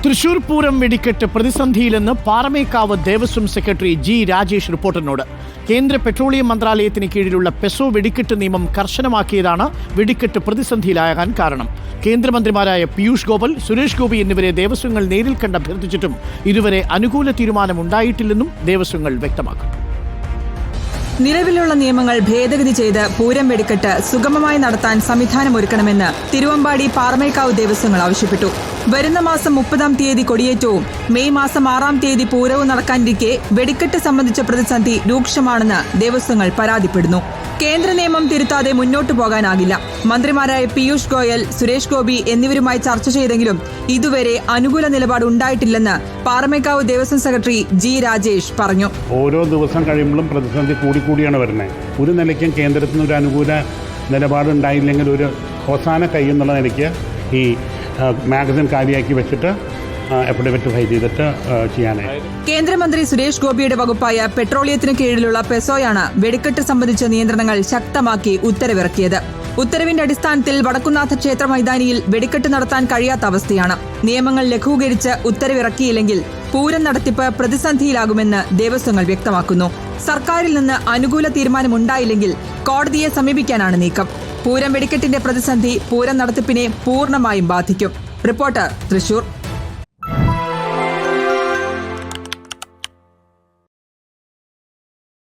തൃശൂർ പൂരം വെടിക്കെട്ട് പ്രതിസന്ധിയിലെന്ന് Paramekkavu Devaswom secretary G Rajesh റിപ്പോർട്ടറിനോട്. കേന്ദ്ര petroleum മന്ത്രാലയത്തിന് കീഴിലുള്ള പെസോ വെടിക്കെട്ട് നിയമം കർശനമാക്കിയതാണ് വെടിക്കെട്ട് പ്രതിസന്ധിയിലാകാൻ കാരണം. കേന്ദ്രമന്ത്രിമാരായ പീയൂഷ് ഗോയൽ, സുരേഷ് ഗോപി എന്നിവരെ ദേവസ്വങ്ങൾ നേരിൽ കണ്ട് അഭ്യർത്ഥിച്ചിട്ടും ഇതുവരെ അനുകൂല തീരുമാനമുണ്ടായിട്ടില്ലെന്നും ദേവസ്വങ്ങൾ വ്യക്തമാക്കും. നിലവിലുള്ള നിയമങ്ങൾ ഭേദഗതി ചെയ്ത് പൂരം വെടിക്കെട്ട് സുഗമമായി നടത്താൻ സംവിധാനമൊരുക്കണമെന്ന് തിരുവമ്പാടി പാറമേക്കാവ് ദേവസ്വങ്ങൾ ആവശ്യപ്പെട്ടു. വരുന്ന മാസം 30-ാം തീയതി കൊടിയേറ്റവും മെയ് മാസം 6-ാം തീയതി പൂരവും നടക്കാനിരിക്കെ വെടിക്കെട്ട് സംബന്ധിച്ച പ്രതിസന്ധി രൂക്ഷമാണെന്ന് ദേവസ്വങ്ങൾ പരാതിപ്പെടുന്നു. കേന്ദ്ര നിയമം തിരുത്താതെ മുന്നോട്ടു പോകാനാകില്ല. മന്ത്രിമാരായ പീയൂഷ് ഗോയൽ, സുരേഷ് ഗോപി എന്നിവരുമായി ചർച്ച ചെയ്തെങ്കിലും ഇതുവരെ അനുകൂല നിലപാട് ഉണ്ടായിട്ടില്ലെന്ന് പാറമേക്കാവ് ദേവസ്വം സെക്രട്ടറി ജി രാജേഷ് പറഞ്ഞു. ഓരോ ദിവസം കഴിയുമ്പോഴും പ്രതിസന്ധി കൂടിയാണ് വരുന്നത്. ഒരു നിലയ്ക്കും കേന്ദ്രത്തിന് ഒരു അനുകൂല നിലപാടുണ്ടായില്ലെങ്കിൽ ഒരു അവസാന കൈ എന്നുള്ള നിലയ്ക്ക് ഈ മാഗസിൻ കാലിയാക്കി വെച്ചിട്ട് അഫിഡവിറ്റ് ഫയൽ ചെയ്തിട്ട് ചെയ്യാനായി. കേന്ദ്രമന്ത്രി സുരേഷ് ഗോപിയുടെ വകുപ്പായ പെട്രോളിയത്തിന് കീഴിലുള്ള പെസോയാണ് വെടിക്കെട്ട് സംബന്ധിച്ച നിയന്ത്രണങ്ങൾ ശക്തമാക്കി ഉത്തരവിറക്കിയത്. ഉത്തരവിന്റെ അടിസ്ഥാനത്തിൽ വടക്കുംനാഥ ക്ഷേത്ര മൈതാനിയിൽ വെടിക്കെട്ട് നടത്താൻ കഴിയാത്ത അവസ്ഥയാണ്. നിയമങ്ങൾ ലഘൂകരിച്ച് ഉത്തരവിറക്കിയില്ലെങ്കിൽ പൂരം നടത്തിപ്പ് പ്രതിസന്ധിയിലാകുമെന്ന് ദേവസ്വങ്ങൾ വ്യക്തമാക്കുന്നു. സർക്കാരിൽ നിന്ന് അനുകൂല തീരുമാനമുണ്ടായില്ലെങ്കിൽ കോടതിയെ സമീപിക്കാനാണ് നീക്കം. പൂരം വെടിക്കെട്ടിന്റെ പ്രതിസന്ധി പൂരം നടത്തിപ്പിനെ പൂർണ്ണമായും ബാധിക്കും. റിപ്പോർട്ടർ, തൃശൂർ.